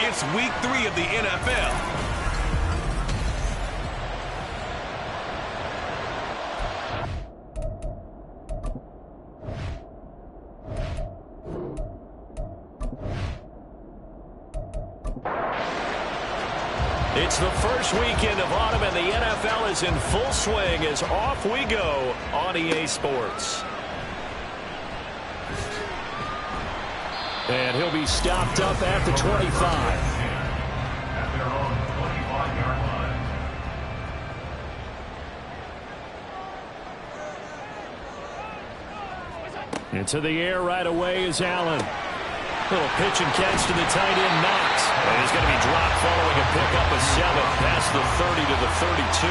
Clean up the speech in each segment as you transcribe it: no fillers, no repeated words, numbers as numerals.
It's week 3 of the NFL. It's the first weekend of autumn, and the NFL is in full swing as off we go on EA Sports. And he'll be stopped up at the 25. At their own 25-yard line. Into the air right away is Allen. Little pitch and catch to the tight end, Knox. And he's going to be dropped following a pickup of 7 past the 30 to the 32.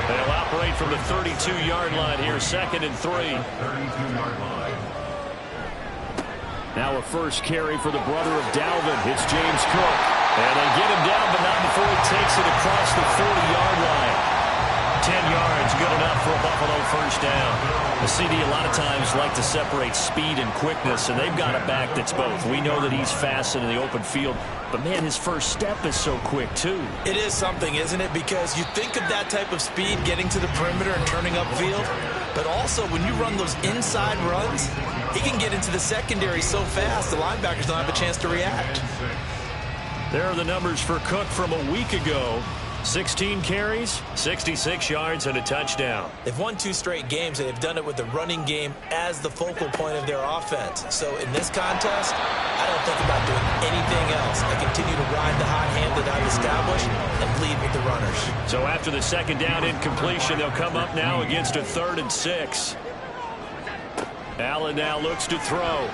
They'll operate from the 32-yard line here, 2nd and 3. 32-yard line. Now a first carry for the brother of Dalvin. It's James Cook. And they get him down, but not before he takes it across the 40-yard line. 10 yards, good enough for a Buffalo first down. The CD a lot of times like to separate speed and quickness, and they've got a back that's both. We know that he's fast in the open field, but man, his first step is so quick too. It is something, isn't it? Because you think of that type of speed getting to the perimeter and turning upfield, but also when you run those inside runs, he can get into the secondary so fast the linebackers don't have a chance to react. There are the numbers for Cook from a week ago. 16 carries, 66 yards, and a touchdown. They've won 2 straight games, and they've done it with the running game as the focal point of their offense. So in this contest, I don't think about doing anything else. I continue to ride the hot hand that I've established and lead with the runners. So after the second down incompletion, they'll come up now against a 3rd and 6. Allen now looks to throw.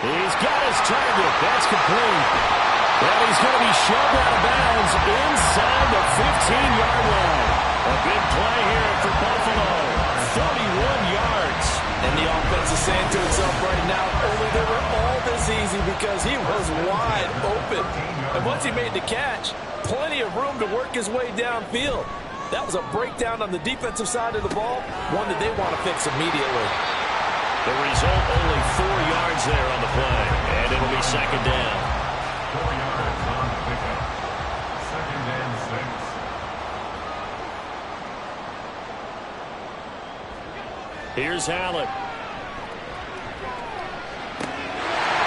He's got his target. That's complete. And he's going to be shoved out of bounds inside the 15-yard line. A big play here for Buffalo. 41 yards. And the offense is saying to itself right now, only they were all this easy because he was wide open. And once he made the catch, plenty of room to work his way downfield. That was a breakdown on the defensive side of the ball, one that they want to fix immediately. The result, only 4 yards there on the play. And it'll be 2nd down. 4 yards on the pickup. 2nd and 6. Here's Allen.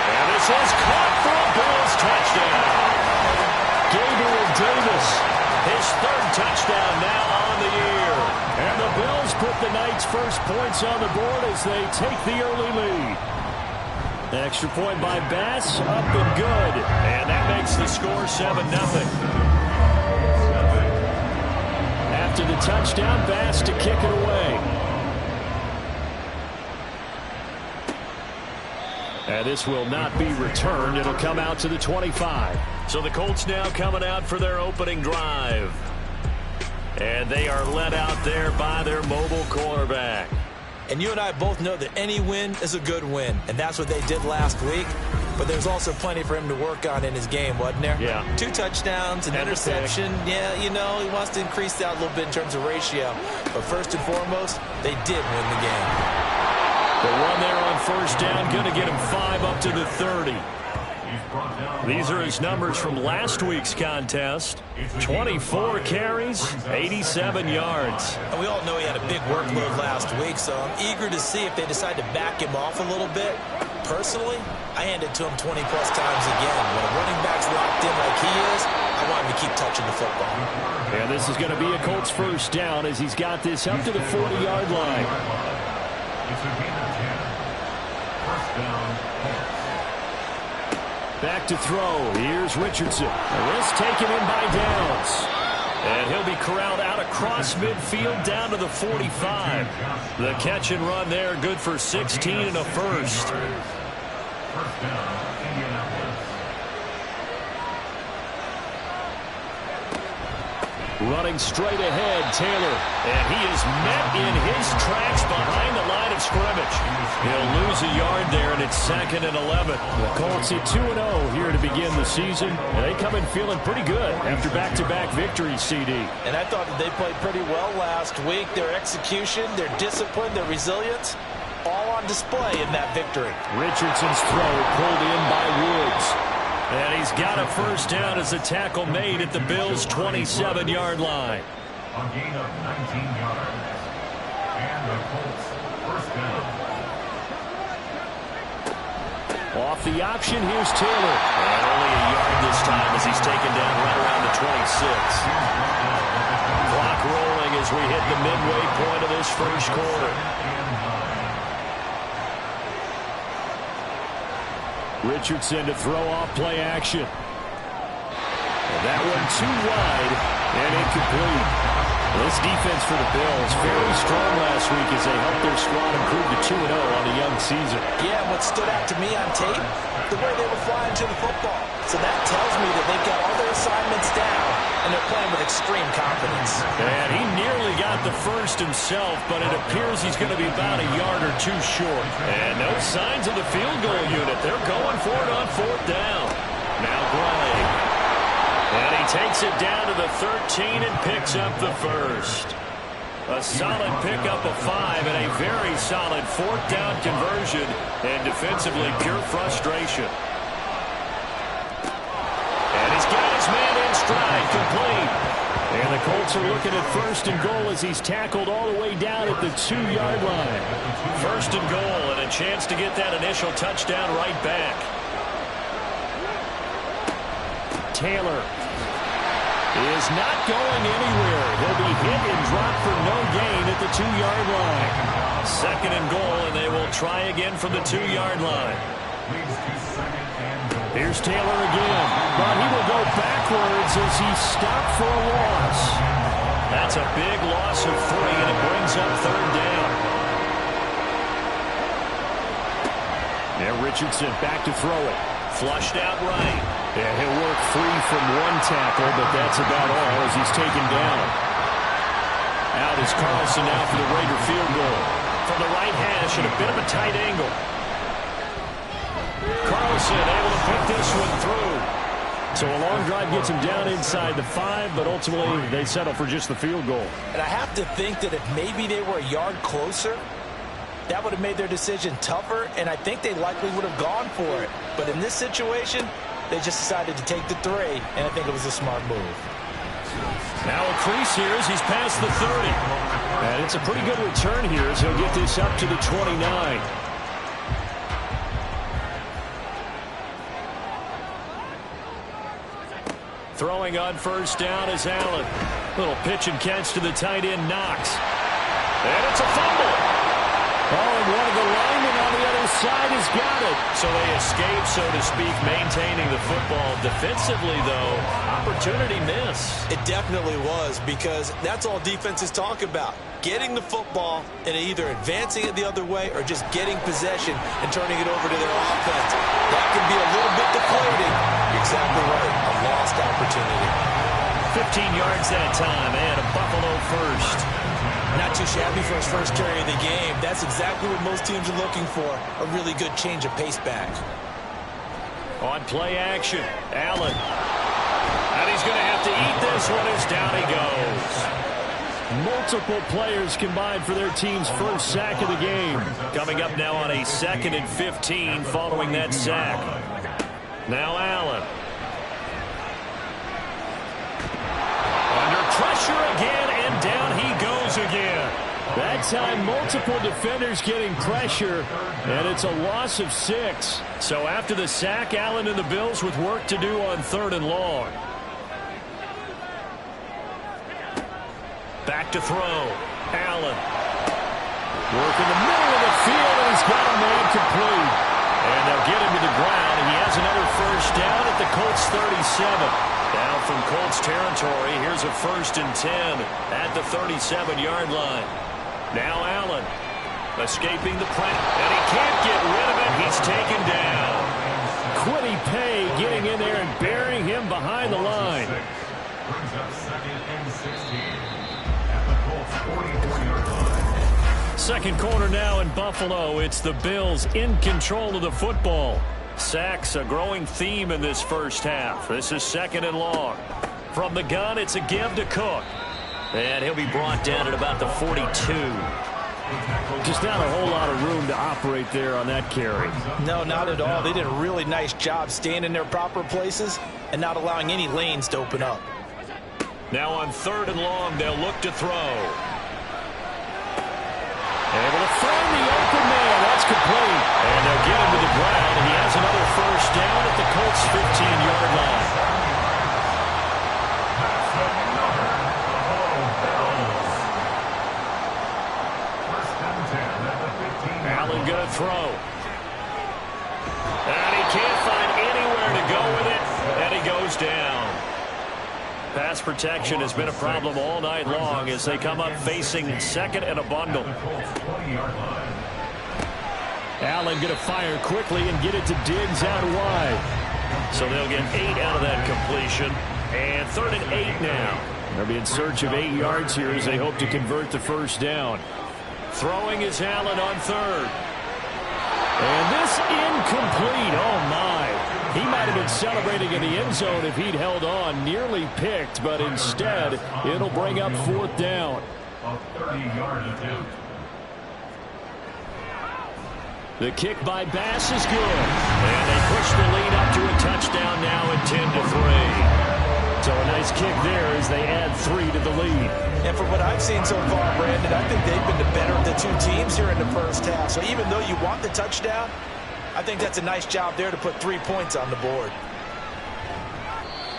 And this is caught for a Bills touchdown. Gabriel Davis, his 3rd touchdown now on the year. And the Bills put the Knights' first points on the board as they take the early lead. Extra point by Bass, up and good. And that makes the score 7-0. After the touchdown, Bass to kick it away. And this will not be returned. It'll come out to the 25. So the Colts now coming out for their opening drive. And they are led out there by their mobile quarterback. And you and I both know that any win is a good win, and that's what they did last week. But there's also plenty for him to work on in his game, wasn't there? Yeah. 2 touchdowns, an interception. Yeah, you know, he wants to increase that a little bit in terms of ratio. But first and foremost, they did win the game. The run there on first down, going to get him 5 up to the 30. These are his numbers from last week's contest. 24 carries, 87 yards. And we all know he had a big workload last week, so I'm eager to see if they decide to back him off a little bit. Personally, I hand it to him 20-plus times again. When a running back's locked in like he is, I want him to keep touching the football. And this is going to be a Colts first down as he's got this up to the 40-yard line. It's a gain of 10. First down. Back to throw. Here's Richardson. This taken in by Downs. And he'll be corralled out across midfield down to the 45. The catch and run there, good for 16 and a first. First down, Indianapolis. Running straight ahead, Taylor. And he is met in his tracks behind the line of scrimmage. He'll lose a yard there, and it's 2nd and 11. The Colts at 2-0 here to begin the season. And they come in feeling pretty good after back-to-back victories, CD. And I thought that they played pretty well last week. Their execution, their discipline, their resilience, all on display in that victory. Richardson's throw pulled in by Woods. And he's got a first down as a tackle made at the Bills' 27-yard line. A gain of 19 yards. And the Colts first down. Off the option, here's Taylor. And only a yard this time as he's taken down right around the 26. Clock rolling as we hit the midway point of this first quarter. Richardson to throw off play action. And that one too wide and incomplete. This defense for the Bills very strong last week as they helped their squad improve to 2-0 on the young season. Yeah, what stood out to me on tape, the way they were flying to the football. So that tells me that they've got all their assignments down, and they're playing with extreme confidence. And he nearly got the first himself, but it appears he's going to be about a yard or two short. And no signs of the field goal unit. They're going for it on fourth down. Now Gray. And he takes it down to the 13 and picks up the first. A solid pickup of 5 and a very solid fourth down conversion. And defensively, pure frustration. And he's got his man in stride, complete. And the Colts are looking at first and goal as he's tackled all the way down at the 2-yard line. First and goal and a chance to get that initial touchdown right back. Taylor is not going anywhere. He'll be hit and dropped for no gain at the 2-yard line. Second and goal, and they will try again from the 2-yard line. Here's Taylor again, but he will go backwards as he stopped for a loss. That's a big loss of 3, and it brings up third down. Now Richardson back to throw it. Flushed out right. And he'll work free from one tackle, but that's about all as he's taken down. Out is Carlson now for the Raider field goal. From the right hash at a bit of a tight angle. Carlson able to pick this one through. So a long drive gets him down inside the 5, but ultimately they settle for just the field goal. And I have to think that if maybe they were a yard closer, that would have made their decision tougher, and I think they likely would have gone for it. But in this situation, they just decided to take the 3, and I think it was a smart move. Now a crease here as he's past the 30. And it's a pretty good return here as he'll get this up to the 29. Throwing on first down is Allen. Little pitch and catch to the tight end, Knox. And it's a fumble. Oh, and one of the linemen on the other side has got it. So they escape, so to speak, maintaining the football. Defensively, though, opportunity miss. It definitely was, because that's all defenses talk about. Getting the football and either advancing it the other way or just getting possession and turning it over to their offense. That can be a little bit deflating. You're exactly right. A lost opportunity. 15 yards that time, and a Buffalo first. Not too shabby for his first carry of the game. That's exactly what most teams are looking for. A really good change of pace back. On play action, Allen. And he's going to have to eat this one as down he goes. Multiple players combined for their team's first sack of the game. Coming up now on a 2nd and 15 following that sack. Now Allen. Under pressure again, and down he goes again. That time, multiple defenders getting pressure, and it's a loss of 6. So after the sack, Allen and the Bills with work to do on 3rd and long. Back to throw. Allen. Work in the middle of the field, and he's got a man complete. And they'll get him to the ground, and he has another first down at the Colts 37. Down from Colts territory, here's a 1st and 10 at the 37-yard line. Now Allen escaping the pressure, and he can't get rid of it. He's taken down. Quiddy Pay getting in there and burying him behind the line. Brings up 2nd and 16 at the Colts 44-yard line. Second quarter now in Buffalo. It's the Bills in control of the football. Sacks a growing theme in this first half. This is 2nd and long. From the gun, it's a give to Cook. And he'll be brought down at about the 42. Just not a whole lot of room to operate there on that carry. No, not at all. They did a really nice job staying in their proper places and not allowing any lanes to open up. Now on 3rd and long, they'll look to throw. Able to find the open man. That's complete. And they'll get him to the ground, and he has another first down at the Colts' 15-yard line. Allen going to throw. And he can't find anywhere to go with it, and he goes down. Pass protection has been a problem all night long as they come up facing 2nd and a bundle. Allen going to fire quickly and get it to Diggs out wide. So they'll get 8 out of that completion. And 3rd and 8 now. They'll be in search of 8 yards here as they hope to convert the first down. Throwing is Allen on 3rd. And this incomplete. Oh, my. He might have been celebrating in the end zone if he'd held on. Nearly picked, but instead, it'll bring up 4th down. A 30-yard attempt. The kick by Bass is good. And they push the lead up to a touchdown now at 10-3. So a nice kick there as they add 3 to the lead. And from what I've seen so far, Brandon, I think they've been the better of the two teams here in the first half. So even though you want the touchdown, I think that's a nice job there to put 3 points on the board.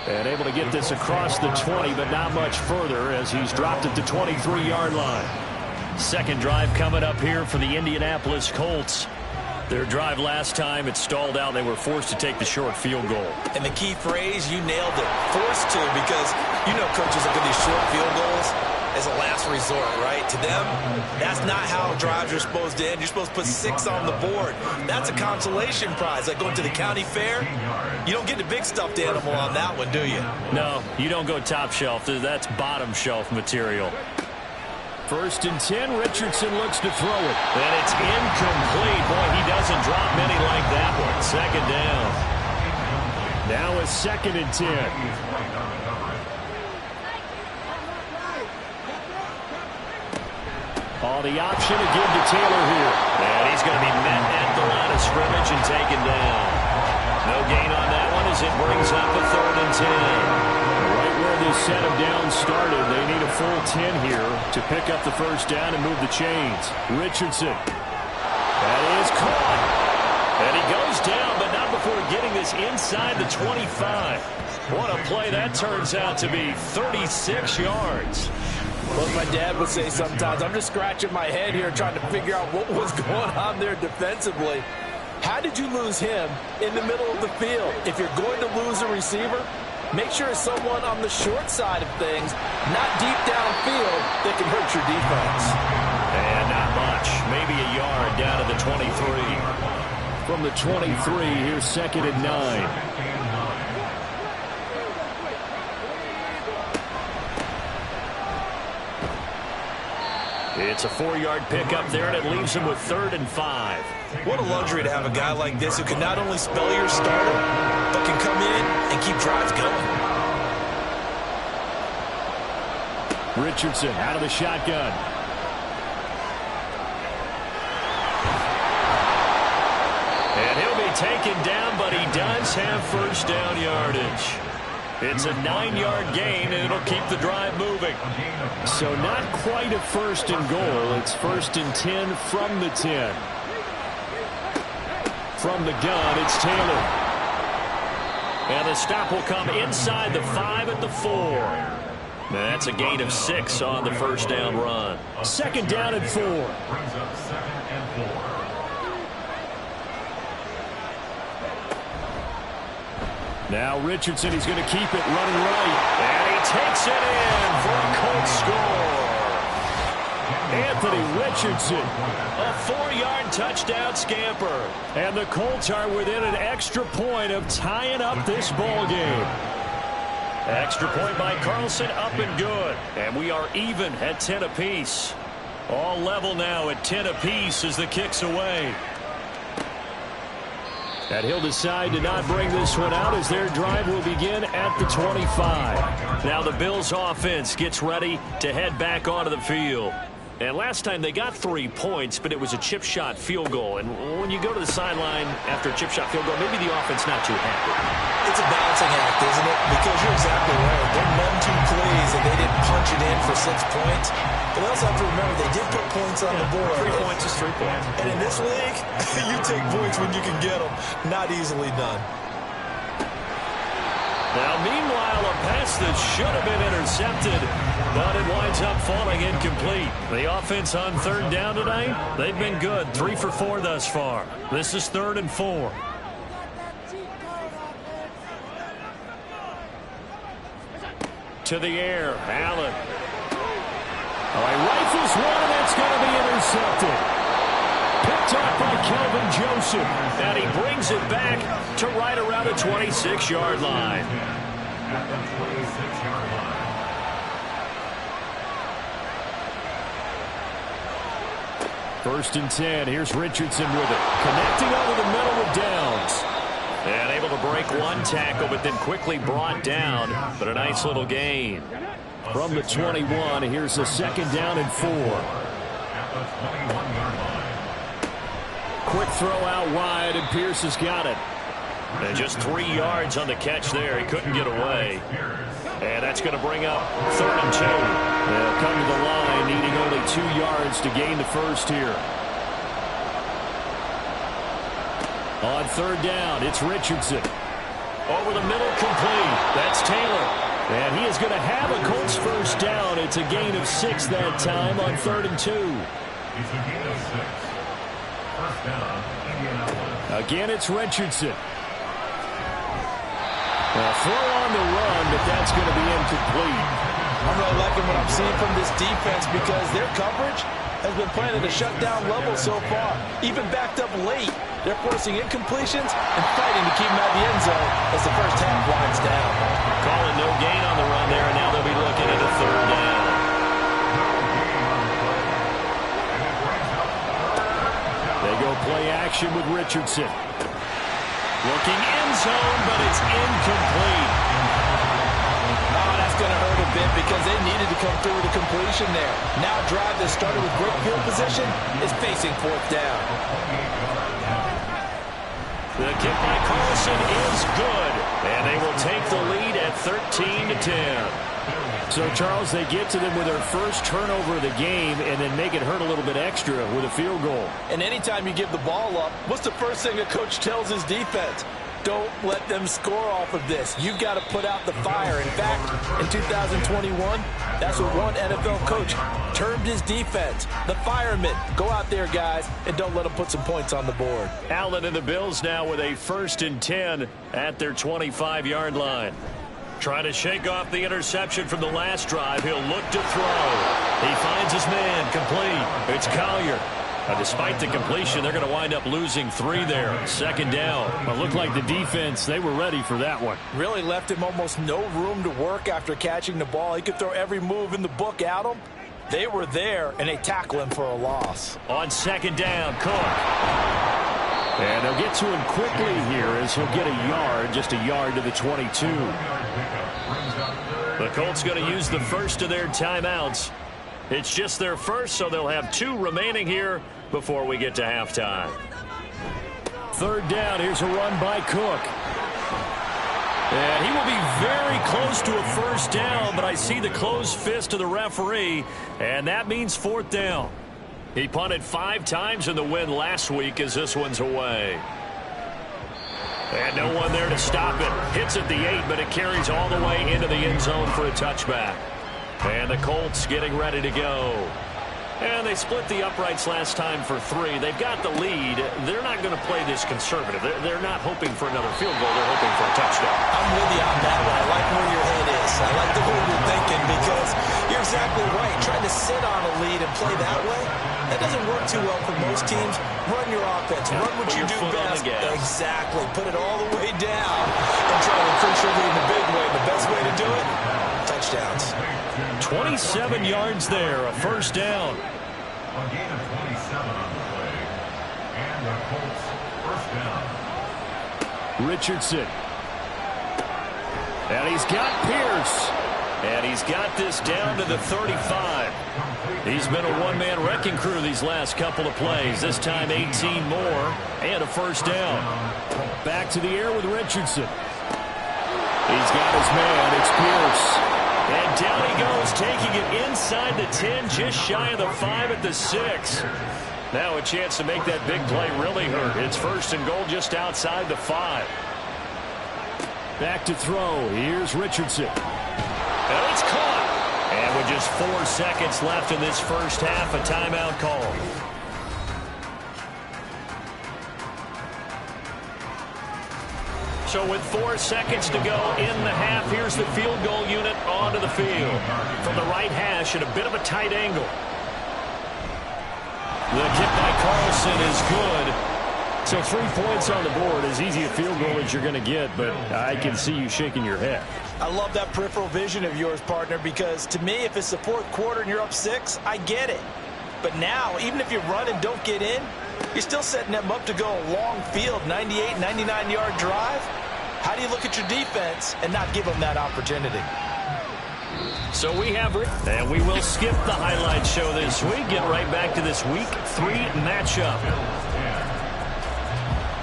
And able to get this across the 20, but not much further as he's dropped at the 23-yard line. Second drive coming up here for the Indianapolis Colts. Their drive last time, it stalled out. They were forced to take the short field goal. And the key phrase, you nailed it. Forced to, because you know coaches look at these short field goals as a last resort, right? To them, that's not how drives are supposed to end. You're supposed to put 6 on the board. That's a consolation prize. Like going to the county fair, you don't get the big stuffed animal on that one, do you? No, you don't go top shelf. That's bottom shelf material. 1st and 10, Richardson looks to throw it. And it's incomplete. Boy, he doesn't drop many like that one. 2nd down. Now a 2nd and 10. Oh, the option to give to Taylor here. And he's going to be met at the line of scrimmage and taken down. No gain on that one as it brings up a 3rd and 10. Right where this set of downs started, they need a full 10 here to pick up the first down and move the chains. Richardson. That is caught. And he goes down, but not before getting this inside the 25. What a play that turns out to be. 36 yards. Well, my dad would say sometimes, I'm just scratching my head here trying to figure out what was going on there defensively. How did you lose him in the middle of the field? If you're going to lose a receiver, make sure it's someone on the short side of things, not deep downfield, that can hurt your defense. And not much. Maybe a yard down to the 23. From the 23, here's 2nd and 9. It's a 4-yard pickup there, and it leaves him with 3rd and 5. What a luxury to have a guy like this who can not only spell your starter, but can come in and keep drives going. Richardson out of the shotgun. And he'll be taken down, but he does have first down yardage. It's a 9-yard gain, and it'll keep the drive moving. So not quite a 1st and goal. It's 1st and 10 from the 10. From the gun, it's Taylor. And the stop will come inside the 5 at the 4. That's a gain of 6 on the first down run. 2nd down and 4. Brings up 2nd and 4. Now Richardson, he's going to keep it running right. And he takes it in for a Colts score. Anthony Richardson, a 4-yard touchdown scamper. And the Colts are within an extra point of tying up this ball game. Extra point by Carlson, up and good. And we are even at 10 apiece. All level now at 10 apiece as the kick's away. And he'll decide to not bring this one out as their drive will begin at the 25. Now the Bills offense gets ready to head back onto the field. And last time they got 3 points, but it was a chip shot field goal. And when you go to the sideline after a chip shot field goal, maybe the offense not too happy. It's a balancing act, isn't it? Because you're exactly right. They're none too pleased that they didn't punch it in for 6 points. But they also have to remember they did put points on the board. 3 points is 3 points. And in this league, you take points when you can get them. Not easily done. Now, meanwhile, a pass that should have been intercepted, but it winds up falling incomplete. The offense on 3rd down tonight, they've been good. 3 for 4 thus far. This is 3rd and 4. To the air, Allen. Oh, he rifles one, and that's going to be intercepted. Picked up by Kelvin Joseph. And he brings it back to right around the 26-yard line. At the 26-yard line. 1st and 10. Here's Richardson with it. Connecting over the middle with Downs. And able to break one tackle, but then quickly brought down. But a nice little gain. From the 21, here's a 2nd down and 4. At the 21-yard line. Quick throw out wide, and Pierce has got it. And just 3 yards on the catch there. He couldn't get away. And that's going to bring up 3rd and 2. They'll come to the line, needing only 2 yards to gain the first here. On 3rd down, it's Richardson. Over the middle, complete. That's Taylor. And he is going to have a Colts first down. It's a gain of 6 that time on 3rd and 2. It's a gain of 6. First down, Indianapolis. Again, it's Richardson. A throw on the run, but that's going to be incomplete. I'm really liking what I'm seeing from this defense because their coverage has been playing at a shutdown level so far. Even backed up late, they're forcing incompletions and fighting to keep them out of the end zone as the first half winds down. Calling no gain on the run there, and now they'll be looking at a 3rd down. They go play action with Richardson. Looking end zone, but it's incomplete. Oh, that's going to hurt a bit because they needed to come through with a completion there. Now a drive that started with great field position is facing 4th down. The kick by Carlson is good, and they will take the lead at 13-10. So, Charles, they get to them with their first turnover of the game and then make it hurt a little bit extra with a field goal. And anytime you give the ball up, what's the first thing a coach tells his defense? Don't let them score off of this. You've got to put out the fire. In fact, in 2021, that's what one NFL coach termed his defense. The firemen. Go out there, guys, and don't let them put some points on the board. Allen and the Bills now with a 1st and 10 at their 25-yard line. Trying to shake off the interception from the last drive. He'll look to throw. He finds his man, complete. It's Collier. Despite the completion, they're going to wind up losing 3 there. 2nd down. It looked like the defense, they were ready for that one. Really left him almost no room to work after catching the ball. He could throw every move in the book at him. They were there, and they tackle him for a loss. On 2nd down, Cook. And they'll get to him quickly here as he'll get a yard, just a yard to the 22. The Colts going to use the first of their timeouts. It's just their first, so they'll have 2 remaining here before we get to halftime. 3rd down, here's a run by Cook. And he will be very close to a first down, but I see the closed fist of the referee, and that means 4th down. He punted 5 times in the win last week as this one's away. And no one there to stop it. Hits at the 8, but it carries all the way into the end zone for a touchback. And the Colts getting ready to go. And they split the uprights last time for 3. They've got the lead. They're not going to play this conservative. They're not hoping for another field goal. They're hoping for a touchdown. I'm with you on that one. I like where your head is. I like the way you're thinking because you're exactly right. Trying to sit on a lead and play that way, that doesn't work too well for most teams. Run your offense. Run what you do best. Exactly. Put it all the way down and try to increase your lead in a big way. The best way to do it, touchdowns. 27 yards there, a first down. A gain of 27 on the play. And the Colts first down. Richardson. And he's got Pierce. And he's got this down to the 35. Complete He's been a one-man wrecking crew these last couple of plays. This time 18 more and a first down. Back to the air with Richardson. He's got his man. It's Pierce. And down he goes, taking it inside the 10, just shy of the 5 at the 6. Now a chance to make that big play really hurt. It's first and goal just outside the 5. Back to throw. Here's Richardson. And it's caught. And with just 4 seconds left in this first half, a timeout call. So with 4 seconds to go in the half, here's the field goal unit onto the field. From the right hash at a bit of a tight angle. The kick by Carlson is good. So 3 points on the board, as easy a field goal as you're going to get, but I can see you shaking your head. I love that peripheral vision of yours, partner, because to me, if it's the 4th quarter and you're up 6, I get it. But now, even if you run and don't get in, you're still setting them up to go a long field, 98, 99-yard drive. How do you look at your defense and not give them that opportunity? So we have it, and we will skip the highlight show this week. Get right back to this Week 3 matchup.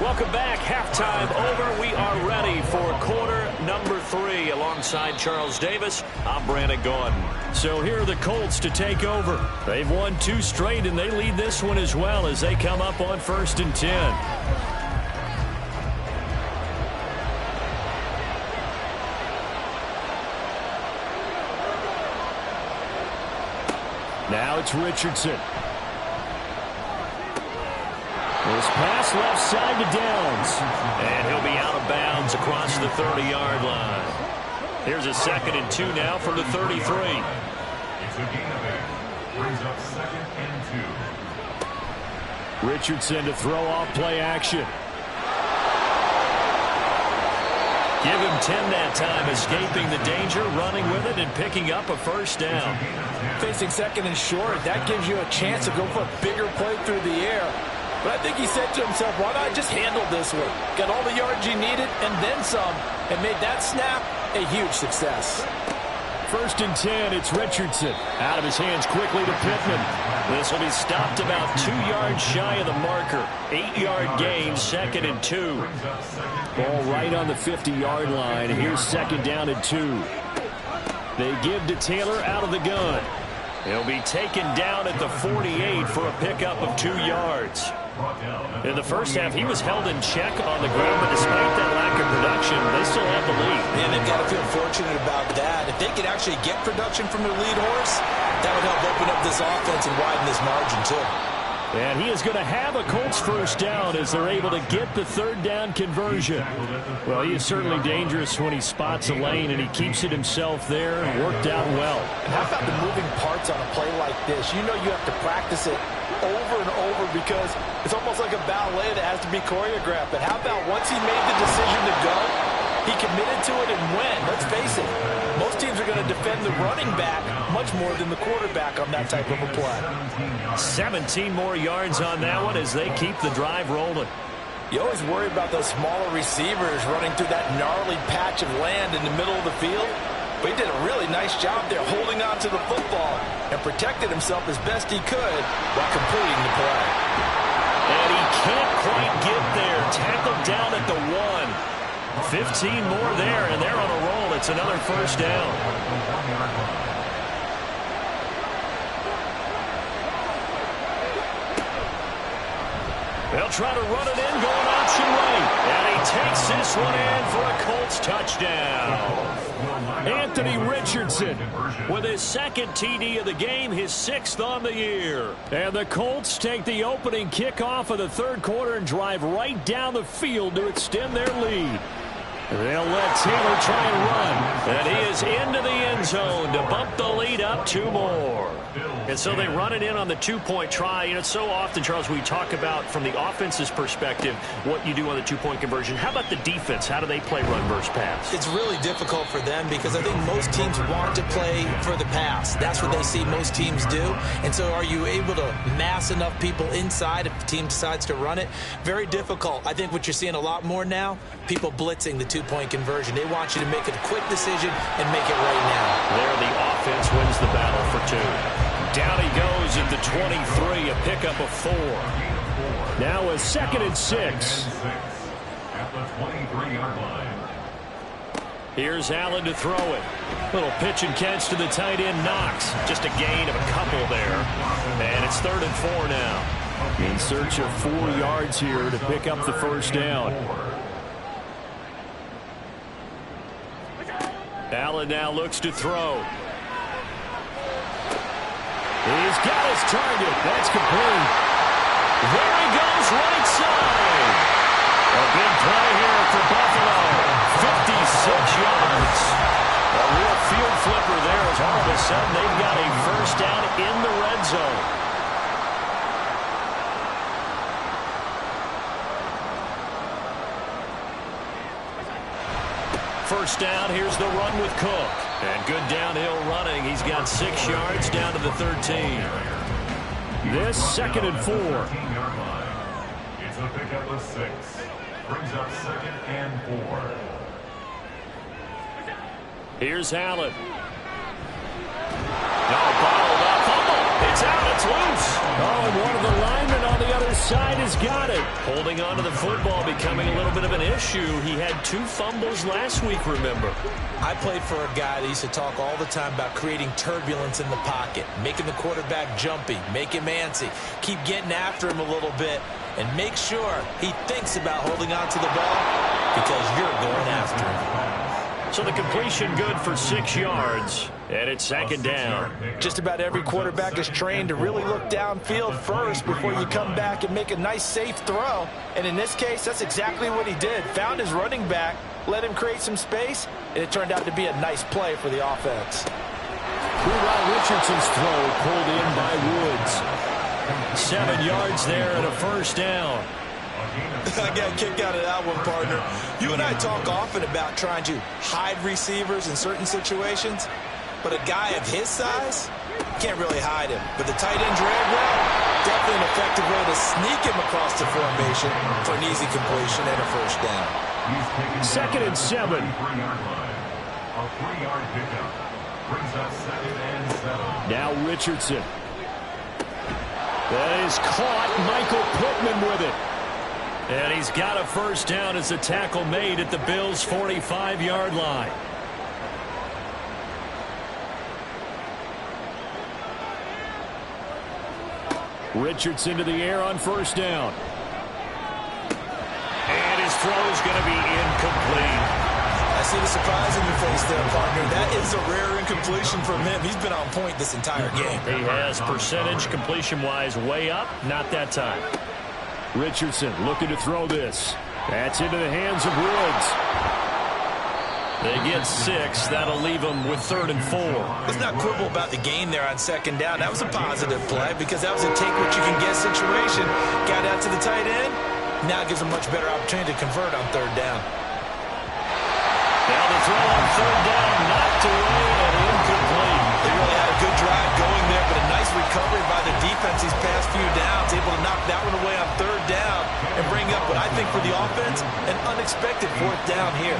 Welcome back. Halftime over. We are ready for quarter number 3. Alongside Charles Davis, I'm Brandon Gordon. So here are the Colts to take over. They've won 2 straight, and they lead this one as well as they come up on 1st and 10. Now it's Richardson. This pass left side to Downs. And he'll be out of bounds across the 30-yard line. Here's a 2nd and 2 now from the 33. It's a gain of 8. Brings up 2nd and 2. Richardson to throw off play action. Give him 10 that time, escaping the danger, running with it, and picking up a first down. Facing 2nd and short, that gives you a chance to go for a bigger play through the air. But I think he said to himself, why not just handle this one? Got all the yards you needed and then some, and made that snap a huge success. 1st and 10, it's Richardson. Out of his hands quickly to Pittman. This will be stopped about 2 yards shy of the marker. 8-yard gain, 2nd and 2. Ball right on the 50-yard line. Here's 2nd down and 2. They give to Taylor out of the gun. He'll be taken down at the 48 for a pickup of 2 yards. In the first half, he was held in check on the ground, but despite that lack of production, they still have the lead. And they've got to feel fortunate about that. If they could actually get production from their lead horse, that would help open up this offense and widen this margin, too. And he is going to have a Colts first down as they're able to get the 3rd down conversion. Well, he is certainly dangerous when he spots a lane, and he keeps it himself there and worked out well. And how about the moving parts on a play like this? You know you have to practice it over and over because it's almost like a ballet that has to be choreographed. But how about once he made the decision to go, he committed to it and went. Let's face it, most teams are going to defend the running back much more than the quarterback on that type of a play. 17 more yards on that one as they keep the drive rolling. You always worry about those smaller receivers running through that gnarly patch of land in the middle of the field. But he did a really nice job there holding on to the football and protected himself as best he could while completing the play. And he can't quite get there. Tackled down at the 1. 15 more there, and they're on a roll. It's another first down. They'll try to run it in, going option right. And he takes this one in for a Colts touchdown. Anthony Richardson with his 2nd TD of the game, his 6th on the year. And the Colts take the opening kickoff of the 3rd quarter and drive right down the field to extend their lead. They'll let Taylor try and run. And he is into the end zone to bump the lead up 2 more. And so they run it in on the 2-point try. You know, so often, Charles, we talk about from the offense's perspective what you do on the 2-point conversion. How about the defense? How do they play run versus pass? It's really difficult for them because I think most teams want to play for the pass. That's what they see most teams do. And so are you able to mass enough people inside if the team decides to run it? Very difficult. I think what you're seeing a lot more now, people blitzing the 2-point conversion. They want you to make a quick decision and make it right now. There, the offense wins the battle for 2. Down he goes. throws at the 23, a pickup of 4. Now a 2nd and 6. At the 23-yard line. Here's Allen to throw it. Little pitch and catch to the tight end, Knox. Just a gain of a couple there. And it's 3rd and 4 now. In search of 4 yards here to pick up the first down. Allen now looks to throw. He's got his target. That's complete. There he goes, right side. A big play here for Buffalo. 56 yards. A real field flipper there as all of a sudden they've got a first down in the red zone. First down, here's the run with Cook. And good downhill running. He's got 6 yards down to the 13. This 2nd and 4. It's a pickup of 6. Brings up 2nd and 4. Here's Allen. No, bottled up. Fumble. It's out. It's loose. Oh, and one of the linemen on the other side has got it. Holding on to the football becoming a little bit of an issue. He had 2 fumbles last week, remember. I played for a guy that used to talk all the time about creating turbulence in the pocket, making the quarterback jumpy, make him antsy, keep getting after him a little bit, and make sure he thinks about holding on to the ball because you're going after him. So the completion good for 6 yards, and it's 2nd down. Just about every quarterback is trained to really look downfield first before you come back and make a nice, safe throw. And in this case, that's exactly what he did. Found his running back, let him create some space, and it turned out to be a nice play for the offense. Richardson's throw pulled in by Woods. 7 yards there and a first down. I got a kick out of that one, partner. You and I talk often about trying to hide receivers in certain situations, but a guy of his size can't really hide him. But the tight end drag route, definitely an effective way to sneak him across the formation for an easy completion and a first down. 2nd and 7. A 3-yard pickup. Brings up 2nd and 7. Now Richardson. That is caught. Michael Pittman with it. And he's got a first down as the tackle made at the Bills' 45-yard line. Richardson to the air on first down. And his throw is going to be incomplete. I see the surprise in your face there, partner. That is a rare incompletion from him. He's been on point this entire game. He has percentage completion-wise way up. Not that time. Richardson looking to throw this. That's into the hands of Woods. They get 6. That'll leave them with 3rd and 4. Let's not quibble about the gain there on 2nd down. That was a positive play because that was a take-what-you-can-get situation. Got out to the tight end. Now it gives them much better opportunity to convert on 3rd down. Now the throw on 3rd down, knocked away and incomplete. They really had a good drive going there, but a nice recovery by the defense these past few downs. Able to knock that one away on 3rd down and bring up what I think for the offense, an unexpected 4th down here.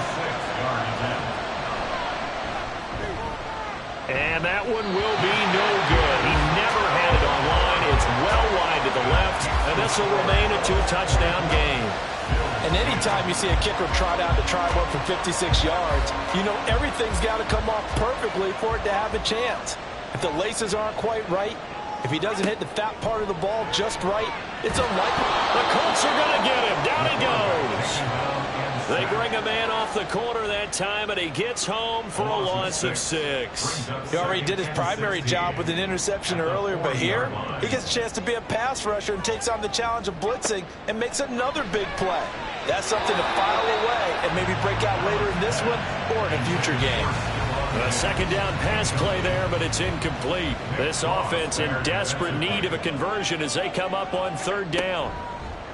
And that one will be no good. He never had it on line. It's well wide to the left, and this will remain a 2-touchdown game. And anytime you see a kicker trot out to try one for 56 yards, you know everything's got to come off perfectly for it to have a chance. If the laces aren't quite right, if he doesn't hit the fat part of the ball just right, it's unlikely. The Colts are going to get him. Down he goes. They bring a man off the corner that time, and he gets home for a loss of 6. He already did his primary job with an interception earlier, but here he gets a chance to be a pass rusher and takes on the challenge of blitzing and makes another big play. That's something to file away and maybe break out later in this one or in a future game. A 2nd down pass play there, but it's incomplete. This offense in desperate need of a conversion as they come up on 3rd down.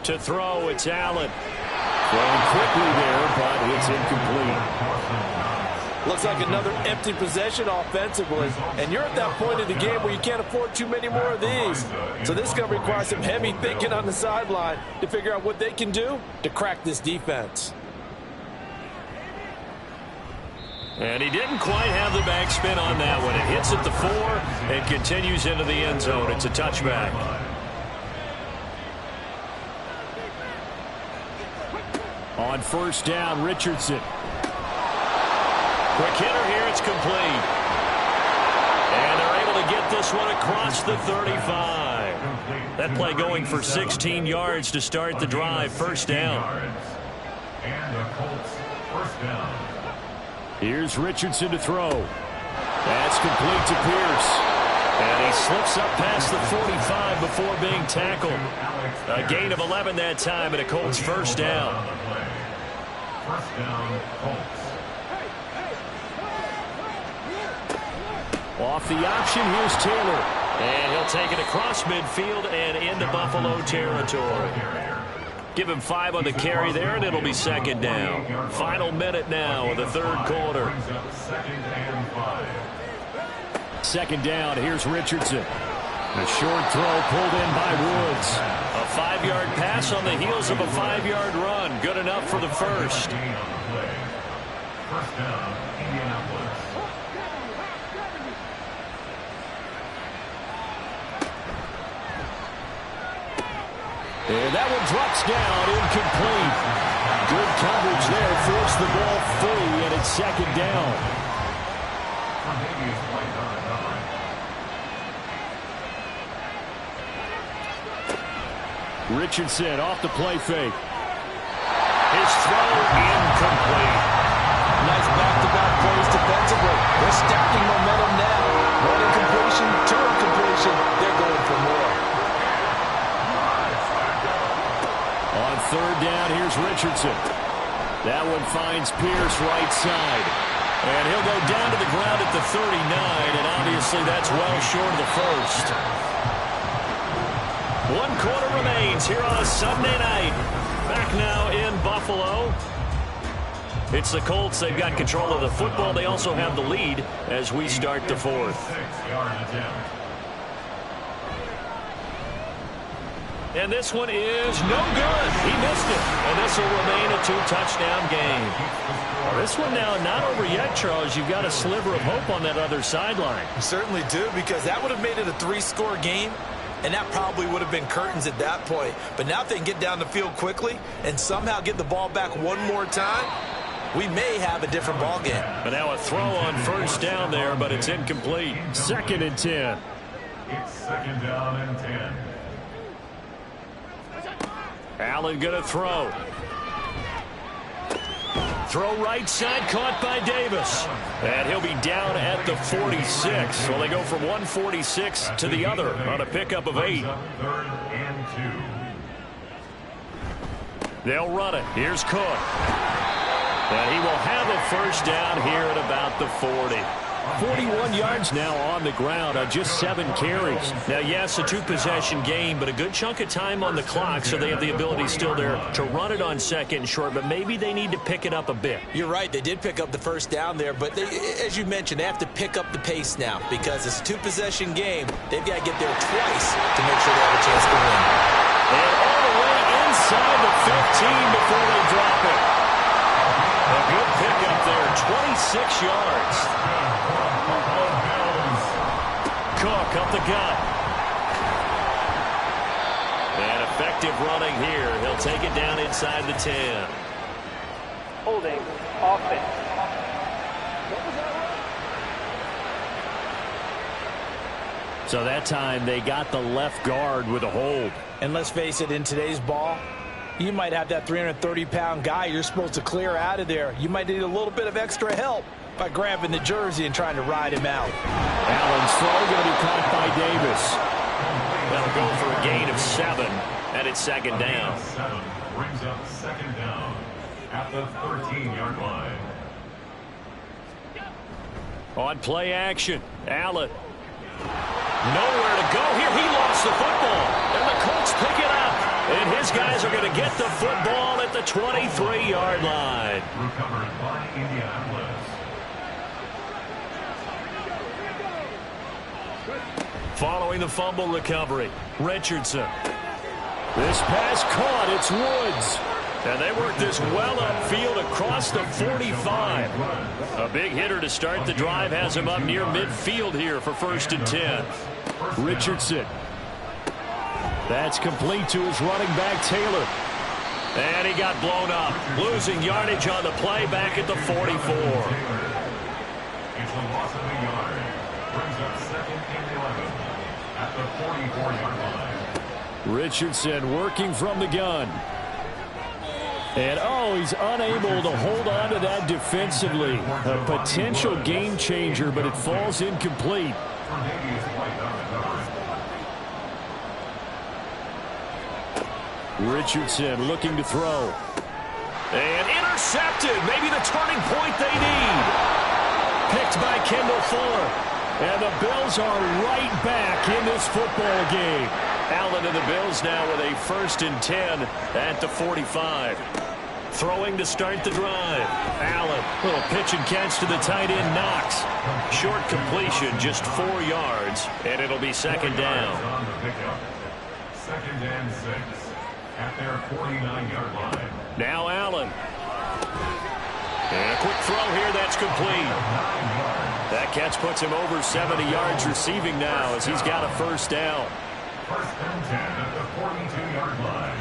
To throw, it's Allen. Throwing quickly there, but it's incomplete. Looks like another empty possession offensively, and you're at that point in the game where you can't afford too many more of these. So this is going to require some heavy thinking on the sideline to figure out what they can do to crack this defense. And he didn't quite have the backspin on that one. It hits at the 4 and continues into the end zone. It's a touchback. On first down, Richardson. Quick hitter here. It's complete. And they're able to get this one across the 35. That play going for 16 yards to start the drive. First down. And the Colts first down. Here's Richardson to throw. That's complete to Pierce. And he slips up past the 45 before being tackled. A gain of 11 that time and a Colts first down. First down, Colts. Off the option, here's Taylor. And he'll take it across midfield and into Buffalo territory. Give him 5 on the carry there, and it'll be second down. Final minute now of the third quarter. Second down, here's Richardson. A short throw pulled in by Woods. A 5-yard pass on the heels of a 5-yard run. Good enough for the first. First down, Indianapolis. And that one drops down, incomplete. Good coverage there, forced the ball free, and it's second down. Richardson off the play fake. His throw incomplete. Nice back-to-back plays defensively. They're stacking momentum now. One incompletion, 2 incompletion. They're going for more. On third down, here's Richardson. That one finds Pierce right side. And he'll go down to the ground at the 39, and obviously that's well short of the first. 1 quarter remains here on a Sunday night. Back now in Buffalo. It's the Colts. They've got control of the football. They also have the lead as we start the fourth. 6-yard attempt. And this one is no good. He missed it. And this will remain a 2-touchdown game. Well, this one now not over yet, Charles. You've got a sliver of hope on that other sideline. You certainly do, because that would have made it a 3-score game, and that probably would have been curtains at that point. But now if they can get down the field quickly and somehow get the ball back one more time, we may have a different ball game. But now a throw on first down there, but it's incomplete. Second and 10. It's second down and 10. Allen going to throw. Throw right side, caught by Davis. And he'll be down at the 46. Well, they go from 146 to the other on a pickup of 8. Third and 2. They'll run it. Here's Cook. And he will have a first down here at about the 40. 41 yards now on the ground on just 7 carries. Now, yes, a 2-possession game, but a good chunk of time on the clock, so they have the ability still there to run it on second and short, but maybe they need to pick it up a bit. You're right. They did pick up the first down there, but as you mentioned, they have to pick up the pace now because it's a 2-possession game. They've got to get there twice to make sure they have a chance to win. And all the way inside the 15 before they drop it. A good pickup there, 26 yards. Cook up the gut. And effective running here. He'll take it down inside the 10. Holding offense. So that time they got the left guard with a hold. And let's face it, in today's ball, you might have that 330-pound guy you're supposed to clear out of there. You might need a little bit of extra help by grabbing the jersey and trying to ride him out. Allen's throw going to be caught by Davis. That'll go for a gain of 7, and it's second down. 7 brings up second down at the 13-yard line. On play action, Allen. Nowhere to go here. He lost the football, and the Colts pick it up. And his guys are going to get the football at the 23-yard line. Recovered by Indianapolis. Following the fumble recovery, Richardson. This pass caught. It's Woods. And they work this well upfield across the 45. A big hitter to start the drive has him up near midfield here for 1st and 10. Richardson. That's complete to his running back, Taylor. And he got blown up. Losing yardage on the play back at the 44. It's a loss of a yard. Brings up 2nd and 11 at the 44-yard line. Richardson working from the gun. And, oh, he's unable to hold on to that defensively. A potential game changer, but it falls incomplete. Richardson looking to throw. And intercepted. Maybe the turning point they need. Picked by Kendall Fuller. And the Bills are right back in this football game. Allen and the Bills now with a 1st and 10 at the 45. Throwing to start the drive. Allen, little pitch and catch to the tight end, Knox. Short completion, just 4 yards, and it'll be 2nd down. 2nd and 6 at their 49-yard line. Now Allen. And a quick throw here, that's complete. That catch puts him over 70 yards receiving now as he's got a 1st down. 1st and 10 at the 42-yard line.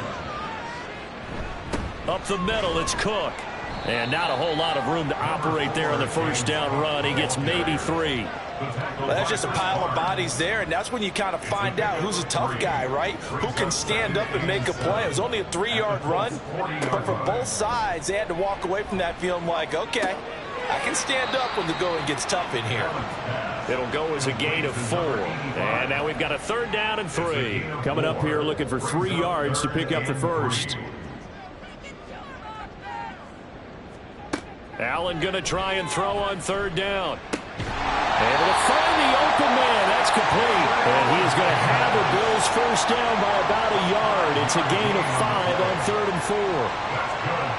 Up the middle, it's Cook. And not a whole lot of room to operate there on the 1st down run. He gets maybe 3. Well, that's just a pile of bodies there, and that's when you kind of find out who's a tough guy, right? Who can stand up and make a play. It was only a 3-yard run, but for both sides, they had to walk away from that feeling like, okay, I can stand up when the going gets tough in here. It'll go as a gain of 4. And now we've got a 3rd down and 3. Coming up here looking for 3 yards to pick up the 1st. Allen going to try and throw on 3rd down. Able to find the open man. That's complete. And he is going to have the Bills 1st down by about a yard. It's a gain of 5 on 3rd and 4.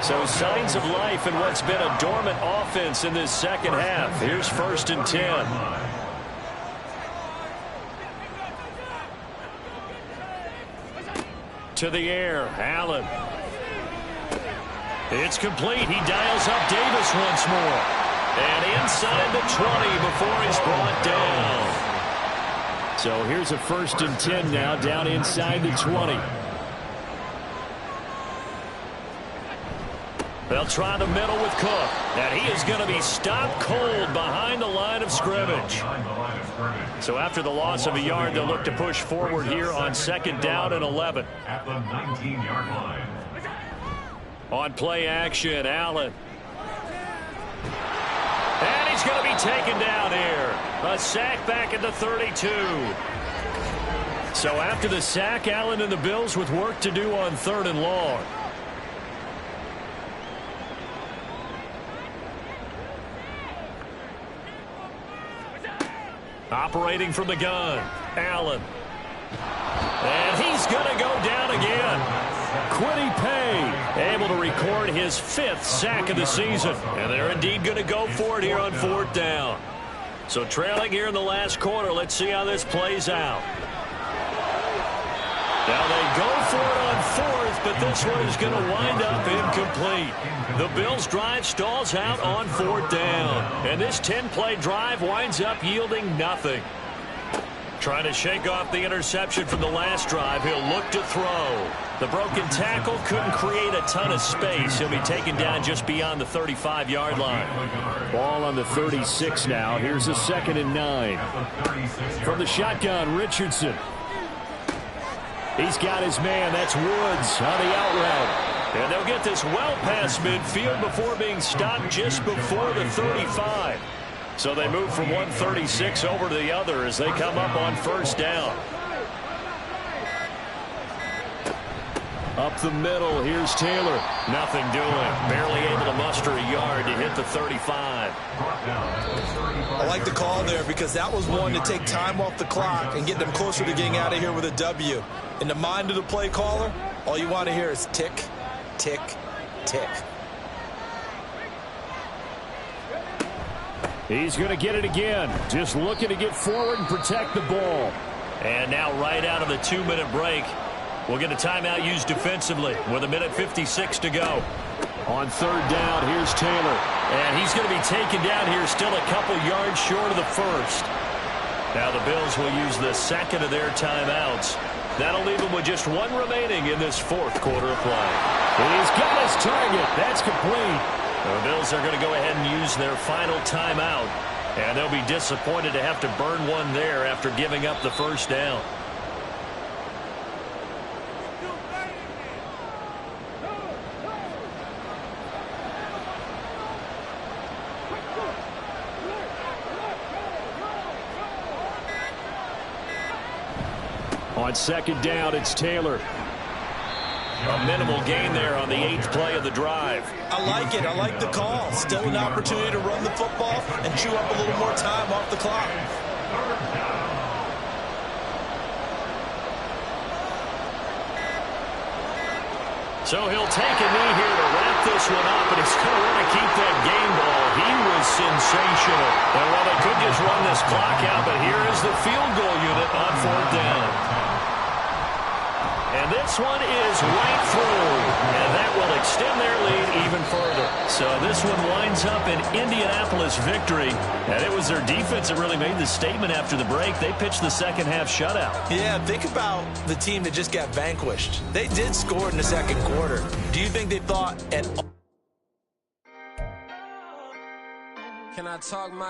So signs of life in what's been a dormant offense in this 2nd half. Here's 1st and 10. To the air, Allen. It's complete. He dials up Davis once more. And inside the 20 before he's brought down. So here's a 1st and 10 now down inside the 20. They'll try the middle with Cook. And he is going to be stopped cold behind the line of scrimmage. So after the loss of a yard, they'll look to push forward here on 2nd down and 11. At the 19-yard line. On play action, Allen. And he's going to be taken down here. A sack back at the 32. So after the sack, Allen and the Bills with work to do on 3rd and long. Operating from the gun, Allen. And he's going to go down again. Quiddy Pay able to record his 5th sack of the season. And they're indeed going to go for it here on 4th down. So trailing here in the last quarter. Let's see how this plays out. Now they go for it on 4th, but this one is going to wind up incomplete. The Bills' drive stalls out on 4th down. And this 10-play drive winds up yielding nothing. Trying to shake off the interception from the last drive. He'll look to throw. The broken tackle couldn't create a ton of space. He'll be taken down just beyond the 35-yard line. Ball on the 36 now. Here's a 2nd and 9. From the shotgun, Richardson. He's got his man. That's Woods on the out route. And they'll get this well past midfield before being stopped just before the 35. So they move from 136 over to the other as they come up on 1st down. Up the middle, here's Taylor. Nothing doing. Barely able to muster a yard to hit the 35. I like the call there because that was one to take time off the clock and get them closer to getting out of here with a W. In the mind of the play caller, all you want to hear is tick, tick, tick. He's going to get it again. Just looking to get forward and protect the ball. And now right out of the 2-minute break, We'll get a timeout used defensively with 1:56 to go. On third down, here's Taylor. And he's going to be taken down here still a couple yards short of the first. Now the Bills will use the second of their timeouts. That'll leave them with just one remaining in this fourth quarter of play. He's got his target. That's complete. The Bills are going to go ahead and use their final timeout. And they'll be disappointed to have to burn one there after giving up the first down. On second down, it's Taylor. A minimal gain there on the 8th play of the drive. I like it. I like the call. Still an opportunity to run the football and chew up a little more time off the clock. So he'll take a knee here to wrap this one up, and he's going to want to keep that game ball. He was sensational. And well, they could just run this clock out, but here is the field goal unit on fourth down. And this one is right through, and that will extend their lead even further. So this one winds up in Indianapolis victory, and it was their defense that really made the statement after the break. They pitched the second half shutout. Yeah, think about the team that just got vanquished. They did score in the second quarter. Do you think they thought at all? Can I talk my